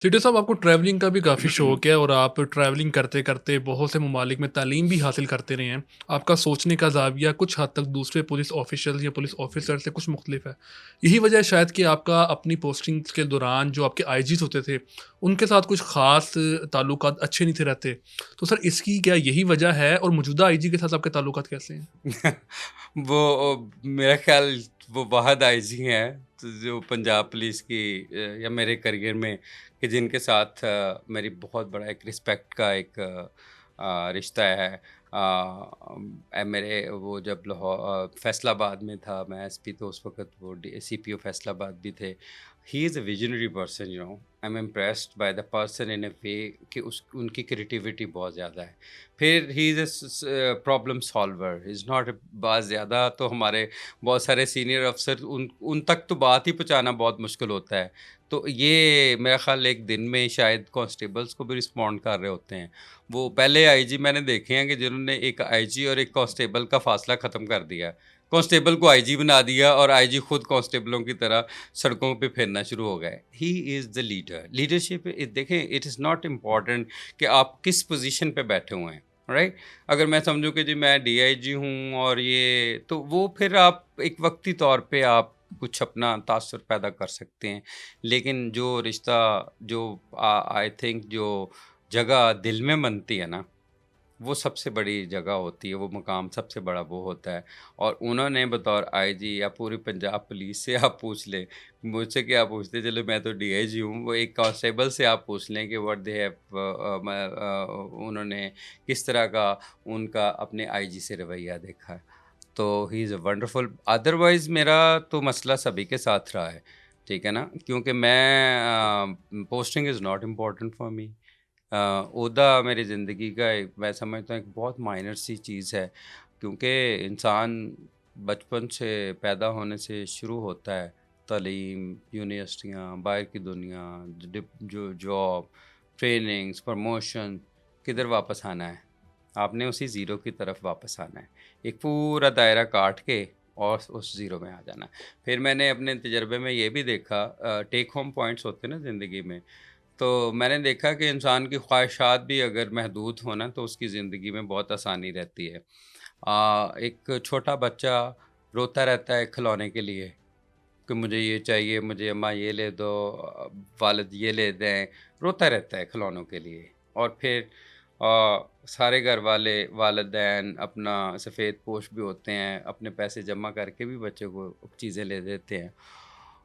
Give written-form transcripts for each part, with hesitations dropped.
सीटी साहब, आपको ट्रैवलिंग का भी काफ़ी शौक है और आप ट्रैवलिंग करते करते बहुत से ममालिक में तालीम भी हासिल करते रहे हैं। आपका सोचने का ज़ाविया कुछ हद तक दूसरे पुलिस ऑफिशियल या पुलिस ऑफिसर से कुछ मुख्तलिफ है। यही वजह है शायद कि आपका अपनी पोस्टिंग के दौरान जो आपके आईजीज होते थे, उनके साथ कुछ ख़ास ताल्लुकात अच्छे नहीं थे रहते। तो सर, इसकी क्या यही वजह है और मौजूदा आईजी के साथ आपके ताल्लुकात कैसे हैं? वो मेरा ख्याल वो वाहद आईजी हैं तो जो पंजाब पुलिस की या मेरे करियर में कि जिनके साथ मेरी बहुत बड़ा एक रिस्पेक्ट का एक रिश्ता है। मेरे वो जब लाहौर फैसलाबाद में था मैं एसपी, तो उस वक्त वो सीपीओ फैसलाबाद भी थे। He is a visionary person, you know. I am impressed by the person in a way कि उस उनकी क्रिएटिविटी बहुत ज़्यादा है। फिर he is a problem solver, is not बात ज़्यादा। तो हमारे बहुत सारे सीनियर अफसर उन उन तक तो बात ही पहुँचाना बहुत मुश्किल होता है। तो ये मेरा ख़्याल एक दिन में शायद कांस्टेबल्स को भी रिस्पॉन्ड कर रहे होते हैं। वो पहले आईजी मैंने देखे हैं कि जिन्होंने एक आईजी और एक कांस्टेबल का फ़ासला ख़त्म कर दिया। कांस्टेबल को आईजी बना दिया और आईजी खुद कांस्टेबलों की तरह सड़कों पे फिरना शुरू हो गए। He is the leader. Leadership देखें, इट इज़ नॉट इम्पॉर्टेंट कि आप किस पोज़ीशन पे बैठे हुए हैं, राइट? अगर मैं समझूँ कि जी मैं डीआईजी हूँ और ये तो वो फिर आप एक वक्ती तौर पे आप कुछ अपना तासुर पैदा कर सकते हैं। लेकिन जो रिश्ता जो आई थिंक जो जगह दिल में बनती है ना, वो सबसे बड़ी जगह होती है, वो मकाम सबसे बड़ा वो होता है। और उन्होंने बतौर आईजी या पूरी पंजाब पुलिस से आप पूछ लें, मुझसे क्या पूछते, चलो मैं तो डीआईजी हूँ, वो एक कांस्टेबल से आप पूछ लें कि व्हाट दे हैव उन्होंने किस तरह का उनका अपने आईजी से रवैया देखा है। तो ही इज़ अ वंडरफुल। अदरवाइज़ मेरा तो मसला सभी के साथ रहा है, ठीक है ना? क्योंकि मैं posting is not important for me. ओहदा मेरी ज़िंदगी का एक मैं समझता हूँ एक बहुत माइनर सी चीज़ है, क्योंकि इंसान बचपन से पैदा होने से शुरू होता है, तालीम, यूनिवर्सिटियाँ, बाहर की दुनिया, जो जॉब, ट्रेनिंग्स, प्रमोशन, किधर वापस आना है? आपने उसी ज़ीरो की तरफ वापस आना है, एक पूरा दायरा काट के और उस ज़ीरो में आ जाना है। फिर मैंने अपने तजर्बे में ये भी देखा, टेक होम पॉइंट्स होते हैं ना ज़िंदगी में, तो मैंने देखा कि इंसान की ख्वाहिशात भी अगर महदूद हो ना, तो उसकी ज़िंदगी में बहुत आसानी रहती है। एक छोटा बच्चा रोता रहता है खिलौने के लिए कि मुझे ये चाहिए, मुझे अम्मा ये ले दो, वालिद ये ले दें, रोता रहता है खिलौनों के लिए। और फिर सारे घर वाले वालिदैन अपना सफ़ेद पोश भी होते हैं, अपने पैसे जमा करके भी बच्चे को चीज़ें ले देते हैं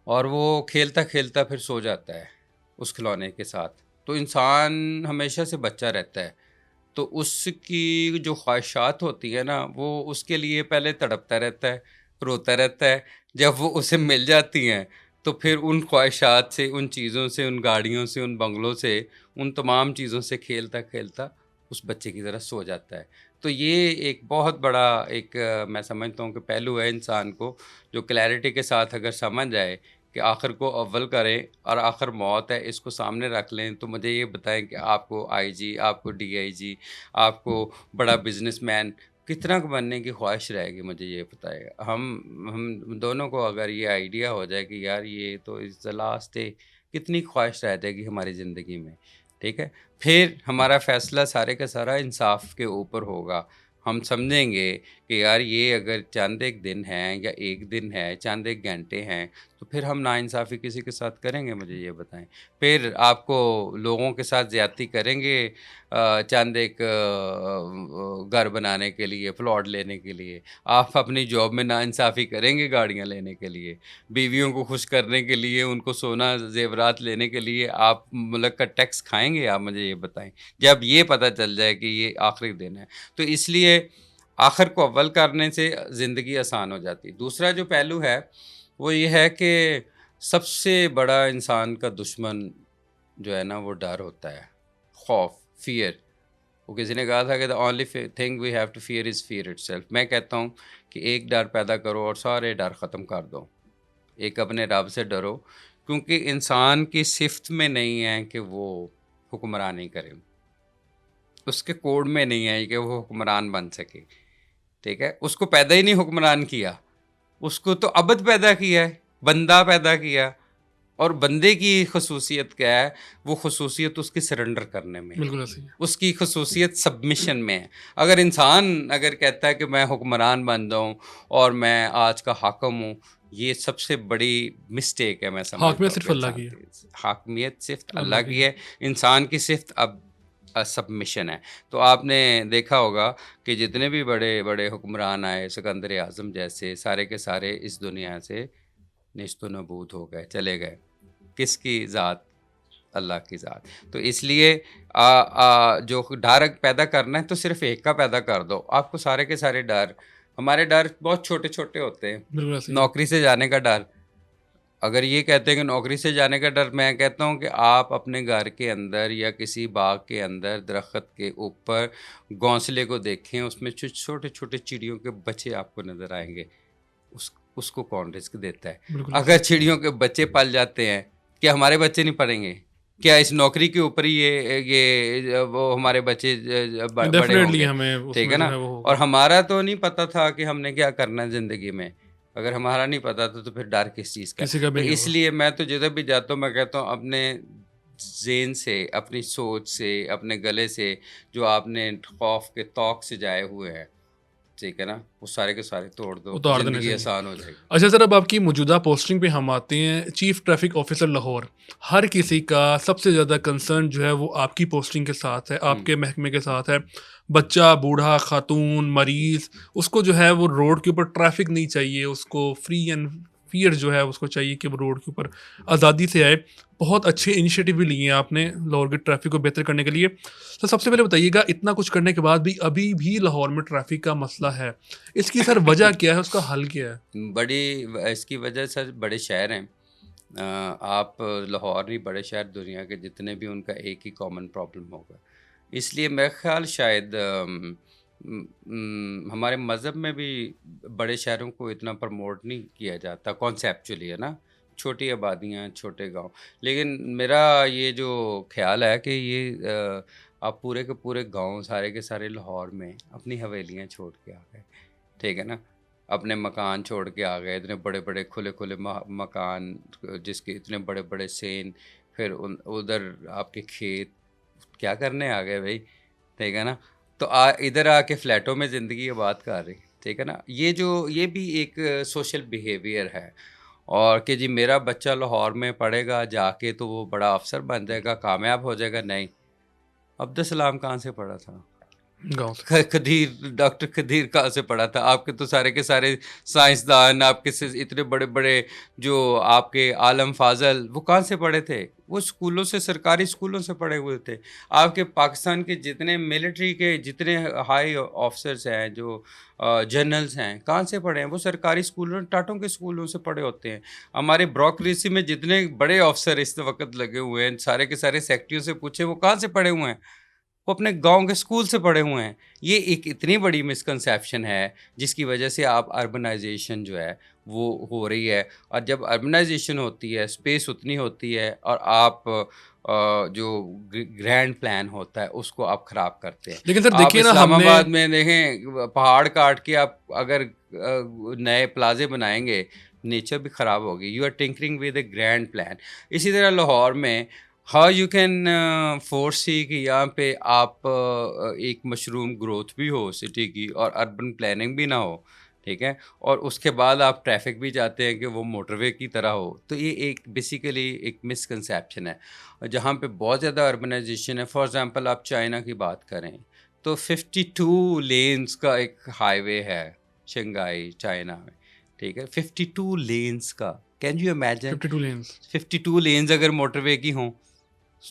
और वो खेलता-खेलता फिर सो जाता है उस खिलौने के साथ। तो इंसान हमेशा से बच्चा रहता है, तो उसकी जो ख्वाहिशात होती है ना, वो उसके लिए पहले तड़पता रहता है, रोता रहता है। जब वो उसे मिल जाती हैं, तो फिर उन ख्वाहिशात से, उन चीज़ों से, उन गाड़ियों से, उन बंगलों से, उन तमाम चीज़ों से खेलता-खेलता उस बच्चे की तरह सो जाता है। तो ये एक बहुत बड़ा एक मैं समझता हूँ कि पहलू है इंसान को, जो क्लैरिटी के साथ अगर समझ जाए कि आखिर को अव्वल करें और आखिर मौत है, इसको सामने रख लें। तो मुझे ये बताएँ कि आपको आईजी, आपको डीआईजी, आपको बड़ा बिज़नेसमैन कितना क बनने की ख्वाहिश रहेगी, मुझे ये बताइए। हम दोनों को अगर ये आइडिया हो जाए कि यार ये तो इज़ द लास्ट डे, कितनी ख्वाहिश रह जाएगी हमारी ज़िंदगी में, ठीक है? फिर हमारा फ़ैसला सारे का सारा इंसाफ़ के ऊपर होगा। हम समझेंगे कि यार ये अगर चंद एक दिन है या 1 दिन है, चंद एक घंटे हैं, तो फिर हम नाइंसाफ़ी किसी के साथ करेंगे, मुझे ये बताएँ। फिर आपको लोगों के साथ ज़्यादती करेंगे चंद एक घर बनाने के लिए, प्लॉट लेने के लिए। आप अपनी जॉब में नाइंसाफ़ी करेंगे गाड़ियाँ लेने के लिए। बीवियों को खुश करने के लिए, उनको सोना ज़ेवरात लेने के लिए आप मुल्क का टैक्स खाएँगे आप, मुझे ये बताएँ। जब ये पता चल जाए कि ये आखिरी दिन है। तो इसलिए आखिर को अव्वल करने से ज़िंदगी आसान हो जाती है। दूसरा जो पहलू है, वो ये है कि सबसे बड़ा इंसान का दुश्मन जो है ना, वो डर होता है, खौफ, फ़ियर। वो किसी ने कहा था कि the only thing we have to fear is fear itself. मैं कहता हूँ कि एक डर पैदा करो और सारे डर ख़त्म कर दो। एक अपने रब से डरो, क्योंकि इंसान की सिफ़्त में नहीं है कि वो हुक्मरानी करे। उसके कोड में नहीं है कि वो हुक्मरान बन सके, ठीक है? उसको पैदा ही नहीं हुक्मरान किया, उसको तो अबद पैदा किया है, बंदा पैदा किया। اور بندے کی خصوصیت کیا ہے؟ وہ خصوصیت اس کی سرنڈر کرنے میں ہے، بالکل ایسے ہی ہے. اس کی خصوصیت سبمشن میں ہے. اگر انسان اگر کہتا ہے کہ میں حکمران بن جاؤں اور میں آج کا حاکم ہوں، یہ سب سے بڑی مسٹیک ہے. میں سمجھتا حاکمیت ہوں صرف کہ اللہ انسان کی ہے. کی حاکمیت صرف اللہ اللہ کی کی ہے. ہے، انسان کی صرف اب سبمشن ہے. تو آپ نے دیکھا ہوگا کہ جتنے بھی بڑے بڑے حکمران آئے، سکندر اعظم جیسے، سارے کے سارے اس دنیا سے نیست و نبود ہو گئے، چلے گئے. کس کی ذات؟ اللہ کی ذات. تو اس لیے جو ڈر پیدا کرنا ہے تو صرف ایک کا پیدا کر دو. آپ کو سارے کے سارے ڈر، ہمارے ڈر بہت چھوٹے چھوٹے ہوتے ہیں. بالکل ایسے ہی ہے. نوکری سے جانے کا ڈر، اگر یہ کہتے ہیں کہ نوکری سے جانے کا ڈر، میں کہتا ہوں کہ آپ اپنے گھر کے اندر یا کسی باغ کے اندر درخت کے اوپر گھونسلے کو دیکھیں، اس میں چھوٹے چھوٹے چڑیوں کے بچے آپ کو نظر آئیں گے. اس کو کون رزق دیتا ہے؟ بالکل ایسے اگر چڑیوں کے بچے پل جاتے ہیں، کیا ہمارے بچے نہیں پڑیں گے؟ کیا اس نوکری کے اوپر ہی یہ وہ ہمارے بچے ہی بڑے ہوں ڈیفینیٹلی گے؟ ہمیں اس ٹھیک میں ہے جو نا. ہے وہ اور ہوگا. ہمارا تو نہیں پتا تھا کہ ہم نے کیا کرنا ہے زندگی میں. اگر ہمارا نہیں پتا تھا تو پھر ڈر کس چیز کا؟ کسی کا تو بھی نہیں اس ہوگا. لیے میں تو جدھر بھی جاتا ہوں میں کہتا ہوں اپنے ذہن سے، اپنی سوچ سے، اپنے گلے سے جو آپ نے خوف کے طوق سے جائے ہوئے ہیں، ٹھیک ہے نا، وہ سارے کے سارے توڑ دو، اتار دینے زندگی چاہیے. آسان ہو جائے گی. اچھا سر، اب آپ کی موجودہ پوسٹنگ پہ ہم آتے ہیں. Chief traffic officer Lahore. ہر کسی کا سب سے زیادہ کنسرن جو ہے وہ آپ کی پوسٹنگ کے ساتھ ہے، آپ کے محکمے کے ساتھ ہے. بچہ، بوڑھا، خاتون، مریض، اس کو جو ہے وہ روڈ کے اوپر ٹریفک نہیں چاہیے، اس کو فری اینڈ فیئر جو ہے اس کو چاہیے کہ وہ روڈ کے اوپر آزادی سے آئے. بہت اچھے انیشیٹو بھی لیے ہیں آپ نے لاہور کے ٹریفک کو بہتر کرنے کے لیے. تو سب سے پہلے بتائیے گا، اتنا کچھ کرنے کے بعد بھی ابھی بھی لاہور میں ٹریفک کا مسئلہ ہے، اس کی سر وجہ کیا ہے، اس کا حل کیا ہے؟ اس کی وجہ سر بڑے شہر ہیں. آپ لاہور نہیں، بڑے شہر دنیا کے جتنے بھی، ان کا ایک ہی کامن پرابلم ہوگا. اس لیے میرا خیال شاید ہمارے مذہب میں بھی بڑے شہروں کو اتنا پروموٹ نہیں کیا جاتا کانسیپچولی، ہے نا، چھوٹی آبادیاں، چھوٹے گاؤں. لیکن میرا یہ جو خیال ہے کہ یہ آپ پورے کے پورے گاؤں سارے کے سارے لاہور میں اپنی حویلیاں چھوڑ کے آ گئے، ٹھیک ہے نا، اپنے مکان چھوڑ کے آ گئے. اتنے بڑے بڑے کھلے کھلے مکان، جس کے اتنے بڑے بڑے سین، پھر ادھر آپ کے کھیت، کیا کرنے آ گئے بھائی؟ ٹھیک ہے نا. تو ادھر آ کے فلیٹوں میں زندگی آباد کر رہی، ٹھیک ہے نا. یہ بھی ایک سوشل بیہیویئر ہے. اور کہ جی میرا بچہ لاہور میں پڑھے گا جا کے تو وہ بڑا افسر بن جائے گا، کامیاب ہو جائے گا. نہیں، عبدالسلام کہاں سے پڑھا تھا؟ گاؤں سے. قدیر، ڈاکٹر قدیر کہاں سے پڑھا تھا؟ آپ کے تو سارے کے سارے سائنسدان، آپ کے اتنے بڑے بڑے جو آپ کے عالم فاضل، وہ کہاں سے پڑھے تھے؟ وہ اسکولوں سے، سرکاری اسکولوں سے پڑھے ہوئے تھے. آپ کے پاکستان کے جتنے ملٹری کے جتنے ہائی آفسرس ہیں، جو جنرلز ہیں، کہاں سے پڑھے ہیں؟ وہ سرکاری اسکولوں، ٹاٹوں کے اسکولوں سے پڑھے ہوتے ہیں. ہمارے بیوروکریسی میں جتنے بڑے آفسر اس وقت لگے ہوئے ہیں، سارے کے سارے سیکٹریوں سے پوچھے وہ کہاں سے پڑھے ہوئے ہیں؟ وہ اپنے گاؤں کے اسکول سے پڑھے ہوئے ہیں. یہ ایک اتنی بڑی مسکنسیپشن ہے جس کی وجہ سے آپ اربنائزیشن جو ہے وہ ہو رہی ہے. اور جب اربنائزیشن ہوتی ہے، اسپیس اتنی ہوتی ہے، اور آپ جو گرینڈ پلان ہوتا ہے اس کو آپ خراب کرتے ہیں. لیکن سر آپ دیکھیے نا، اسلام ہم نے آباد میں دیکھیں، پہاڑ کاٹ کے آپ اگر نئے پلازے بنائیں گے، نیچر بھی خراب ہوگی. You are tinkering with a grand plan. اسی طرح لاہور میں ہاؤ یو کین فورسی کہ یہاں پہ آپ ایک مشروم گروتھ بھی ہو سٹی کی، اور اربن پلاننگ بھی نہ ہو، ٹھیک ہے، اور اس کے بعد آپ ٹریفک بھی چاہتے ہیں کہ وہ موٹر وے کی طرح ہو. تو یہ ایک بیسیکلی ایک مسکنسیپشن ہے. جہاں پہ بہت زیادہ اربنائزیشن ہے، فار ایگزامپل آپ چائنا کی بات کریں تو 52 لینز کا ایک ہائی وے ہے شنگھائی چائنا میں، ٹھیک ہے، 52 لینز کا. Can you imagine 52 lanes? 52 lanes اگر موٹر وے کی ہوں؟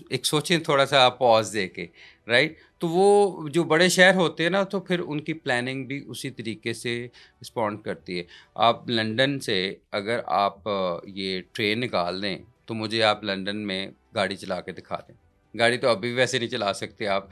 ایک سوچیں تھوڑا سا آپ پاز دے کے، رائٹ. تو وہ جو بڑے شہر ہوتے ہیں نا، تو پھر ان کی پلاننگ بھی اسی طریقے سے رسپونڈ کرتی ہے. آپ لنڈن سے اگر آپ یہ ٹرین نکال دیں تو مجھے آپ لنڈن میں گاڑی چلا کے دکھا دیں. گاڑی تو ابھی ویسے نہیں چلا سکتے آپ.